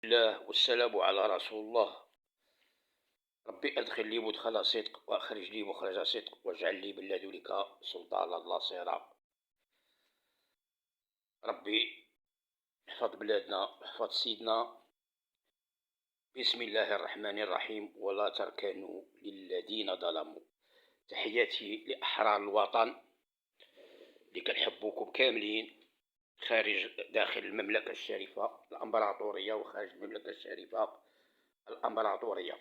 الله والسلام على رسول الله. ربي أدخل لي مدخل صدق وأخرج لي مخرج صدق واجعل لي من لدنك سلطانا نصيرا. ربي احفظ بلادنا، احفظ سيدنا. بسم الله الرحمن الرحيم. ولا تركنوا للذين ظلموا. تحياتي لأحرار الوطن اللي كنحبوكم كاملين، خارج داخل المملكة الشريفة الأمبراطورية وخارج المملكة الشريفة الأمبراطورية،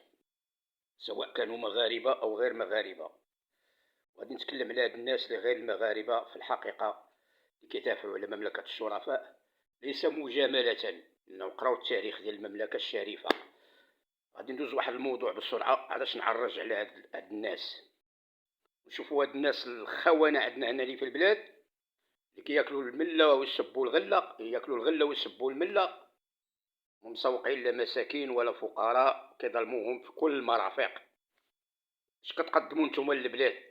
سواء كانوا مغاربة أو غير مغاربة. وغادي نتكلم على هاد الناس اللي غير المغاربة في الحقيقة اللي كيدافعوا على مملكة الشرفاء، ليس مجاملة، إنه قراو التاريخ ديال المملكة الشريفة. غادي ندوز واحد الموضوع بسرعة علاش نعرج على هاد الناس. نشوفوا هاد الناس الخونة عندنا هنا اللي في البلاد، اللي كياكلوا الملة ويسبوا الغلة، ياكلوا الغلة ويسبوا الملة، ومسوقين لا مساكين ولا فقراء، كيظلموهم في كل المرافق. اش كتقدموا نتوما للبلاد؟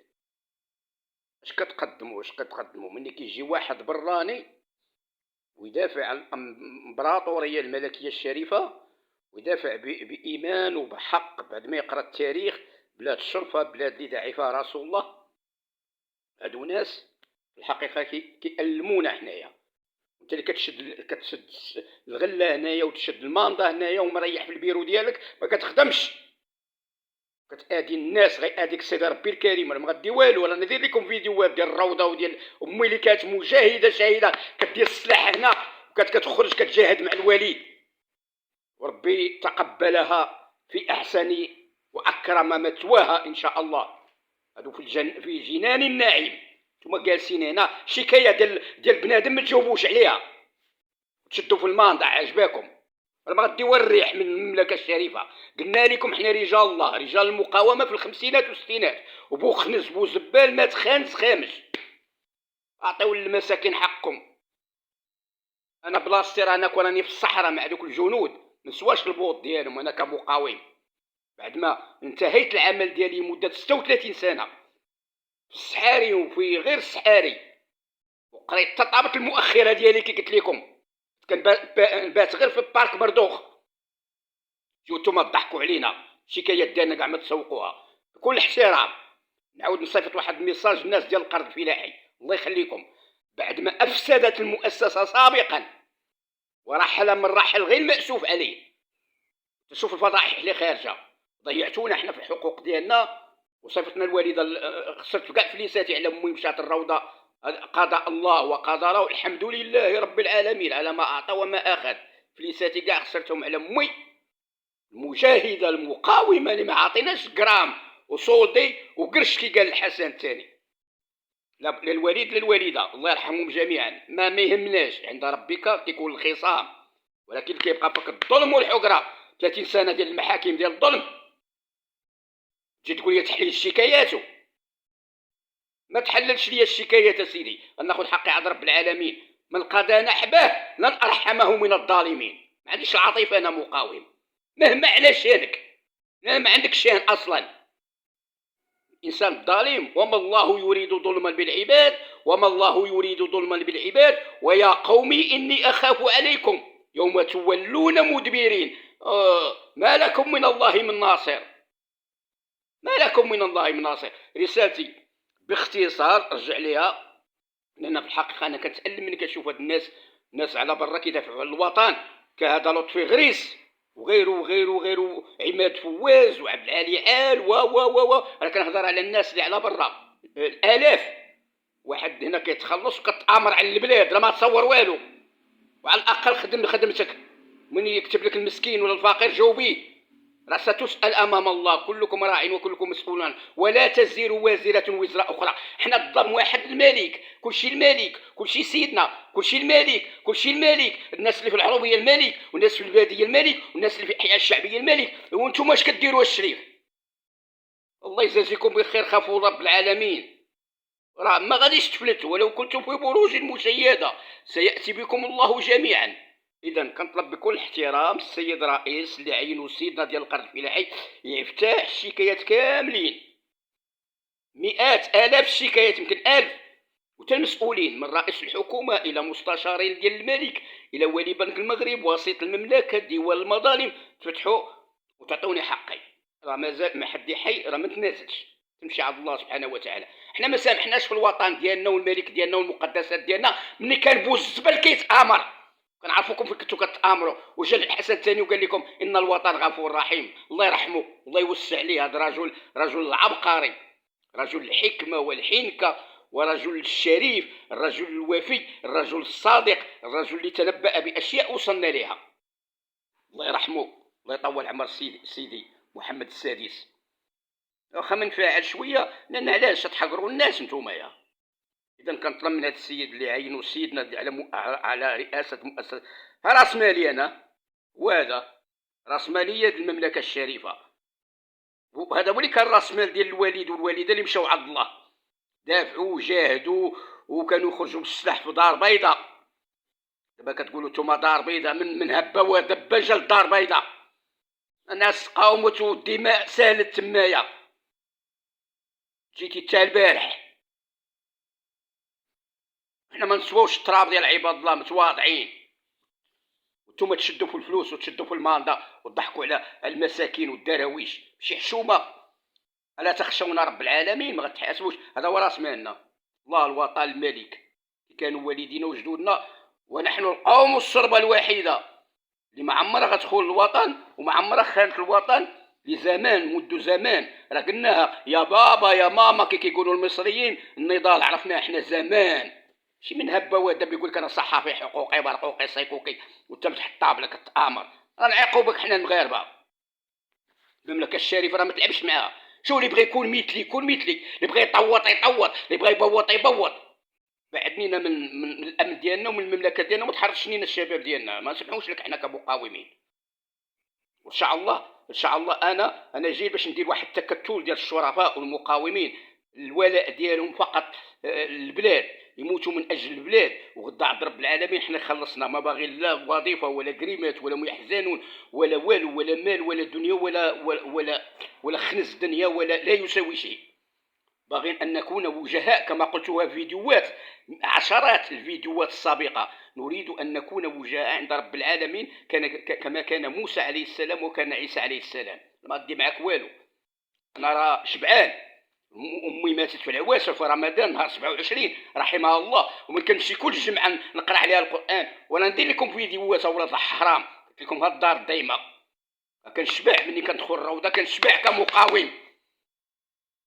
اش كتقدموا ملي كيجي واحد براني ويدافع عن الامبراطوريه الملكيه الشريفه، ويدافع بايمان وبحق بعد ما يقرا التاريخ، بلاد الشرفه، بلاد اللي داعي فيها رسول الله. هادو ناس في الحقيقه كيألمونا حنايا. انت اللي كتشد الغله هنايا وتشد الماندا هنايا ومريح في البيرو ديالك، ما كتخدمش، كتادي الناس، غير اديك سيدي ربي الكريم. انا ما غدي والو، راه ندير لكم فيديوهات ديال الروضه وديال امي اللي كانت مجاهده شهيده، كدير السلاح هنا وكتخرج كتجاهد مع الوليد، وربي تقبلها في احسن واكرم مثواها ان شاء الله. هادو في جنان النعيم. نتوما جالسين هنا شكايه ديال بنادم ما تجاوبوش عليها، تشدوا في الماندا عجباكم. انا ما غديو الريح من المملكه الشريفه. قلنا لكم حنا رجال الله، رجال المقاومه في الخمسينات والستينات، وبوخنز بوزبال مات خامس خامس. اعطيو للمساكين حقكم. انا بلاصتي راني في الصحراء مع دوك الجنود، منسواش البوط ديالهم. انا كمقاوم بعد ما انتهيت العمل ديالي مده 36 سنه في الصحاري وفي غير الصحاري، وقريت تطابت المؤخره ديالي كي قلت لكم. كنبات غير في البارك مردوخ. جيو نتوما تضحكوا علينا، شكايات ديالنا كاع ما تسوقوها. بكل احترام نعاود نصيفط واحد الميساج الناس ديال القرض الفلاحي، الله يخليكم، بعد ما افسدت المؤسسه سابقا ورحل من رحل غير مأسوف عليه. تشوف الفضائح اللي خارجه، ضيعتونا احنا في الحقوق ديالنا، وصيفطنا الوالده، خسرت كاع فليساتي على امي مشات الروضه. قضاء الله وقدره، الحمد لله رب العالمين على ما اعطى وما اخذ. فليساتي كاع خسرتهم على امي المجاهده المقاومه اللي ما عطيناش جرام وصودي وقرش كي قال الحسن الثاني. للوليد للوالده الله يرحمهم جميعا، ما يهمناش، عند ربك كيكون الخصام، ولكن كيبقى فيك الظلم والحقره. 30 سنه ديال المحاكم ديال الظلم، تجي تقول لي تحليل الشكايات؟ ما تحللش لي الشكايات سيدي، ناخذ حقي عند رب العالمين. من قضى نحبه لن ارحمه من الظالمين. ما عنديش العاطفه، انا مقاوم مهما على شانك، لا ما عندك شان اصلا. انسان ظالم، وما الله يريد ظلما بالعباد، وما الله يريد ظلما بالعباد. ويا قومي اني اخاف عليكم يوم تولون مدبرين. ما لكم من الله من ناصر، ما لكم من الله من ناصر. رسالتي باختصار رجع ليها، لان في الحقيقه انا كنتالم ملي كنشوف هاد الناس على برا كيدافعوا على الوطن، كهذا لطفي غريس وغيره عماد فواز وعبد العالي عال و انا كنهضر على الناس اللي على برا الالاف. واحد هنا كيتخلص وكتامر على البلاد، لا ما تصور والو، وعلى الاقل خدم خدمتك. من يكتب لك المسكين ولا الفقير جاوبيه، راه ستسأل امام الله، كلكم راع وكلكم مسؤول، ولا تزر وازره وزر اخرى. حنا الظلم واحد الملك، كلشي الملك، كلشي سيدنا، كلشي الملك، كلشي الملك. الناس اللي في العروبيه الملك، والناس في الباديه الملك، والناس اللي في الاحياء الشعبيه الملك. وانتم اش كديروا الشريف؟ الله يجازيكم بخير، خافوا رب العالمين. راه ما غاديش تفلتوا ولو كنتم في بروج مشيده، سياتي بكم الله جميعا. اذا كنطلب بكل احترام السيد رئيس اللي عينوا سيدنا ديال القرض الفلاحي يفتح الشكايات كاملين، مئات الاف الشكايات، يمكن 1000، وتا المسؤولين من رئيس الحكومة إلى مستشارين ديال الملك إلى ولي بنك المغرب وسيط المملكة ديوان المظالم تفتحوا وتعطوني حقي. راه مازال ما حد حي، راه ما تنازلش، تمشي عند الله سبحانه وتعالى. حنا ما سامحناش في الوطن ديالنا والملك ديالنا والمقدسات ديالنا. ملي كان بوز الزبل كيتآمر كنعرفوكم فين كنتو كتآمروا، وجا الحسن الثاني وقال لكم إن الوطن غفور رحيم. الله يرحمه، الله يوسع عليه. هذا رجل عبقري، رجل الحكمة والحنكة، ورجل الشريف، الرجل الوفي، الرجل الصادق، الرجل اللي تنبأ بأشياء وصلنا لها. الله يرحمه، الله يطول عمر سيدي محمد السادس. واخا منفعل شويه، لان علاش تحقروا الناس نتوما؟ يا اذا كنطلب من هذا السيد اللي عينوا سيدنا على رئاسه مؤسسه راس ماليه، انا وهذا راس ماليه المملكه الشريفه، وهذا هو اللي كان راس مال ديال الوالد والوالده اللي مشاو عند الله، دافعوا وجاهدوا وكانوا يخرجوا بالسلاح في دار بيضاء. دابا كتقولوا نتوما دار بيضاء، من هبه ودبه جا لدار بيضاء. الناس قاومت والدماء سالت تمايا. جيتي تا البارح. حنا ما نسواوش التراب ديال عباد الله، متواضعين. وانتوما تشدوا في الفلوس وتشدوا في الماندا وتضحكوا على المساكين والدراويش شي حشومه. الا تخشون رب العالمين ما غتحاسبوش. هذا هو راس مالنا، الله الوطن الملك. كانوا والدينا وجدودنا، ونحن القوم الشربه الوحيده اللي ما عمرها غتخون الوطن وما عمرها خانت الوطن لزمان منذ زمان. راه قلناها يا بابا يا ماما كي كيقولوا المصريين. النضال عرفناه احنا زمان، شي من هبه ودب يقول لك انا صحافي حقوقي برقوقي سيكوكي وانت تحت الطابله كتامر. راه نعاقبك حنا المغاربه. المملكه الشريفه راه ما تلعبش معاها. شو اللي بغى يكون مثلي يكون مثلي، اللي بغى يطوط يطوط، اللي بغى يبوط يبوط. بعدنينا من الامن ديالنا ومن المملكه ديالنا، وما تحرشنينا الشباب ديالنا، ما نسمحوش لك حنا كمقاومين. وان شاء الله ان شاء الله انا جاي باش ندير واحد التكتل ديال الشرفاء والمقاومين، الولاء ديالهم فقط البلاد، يموتوا من اجل البلاد. وغدا عند رب العالمين حنا خلصنا، ما باغي لا وظيفه ولا كريمات ولا يحزنون ولا والو ولا مال ولا دنيا ولا خنز دنيا ولا لا يساوي شيء. باغين ان نكون وجهاء كما قلتها في فيديوهات، عشرات الفيديوهات السابقه. نريد ان نكون وجهاء عند رب العالمين كما كان موسى عليه السلام وكان عيسى عليه السلام. ما غادي معاك والو. انا راه شبعان. امي ماتت في العواشر في رمضان نهار 27 رحمها الله، وما كنمشي كل جمعه نقرا عليها القران ولا ندير لكم فيديوهات اولاد الحرام. قلت لكم هاد الدار دايما كنشبع مني كندخل الروضه، كنشبع كمقاوم.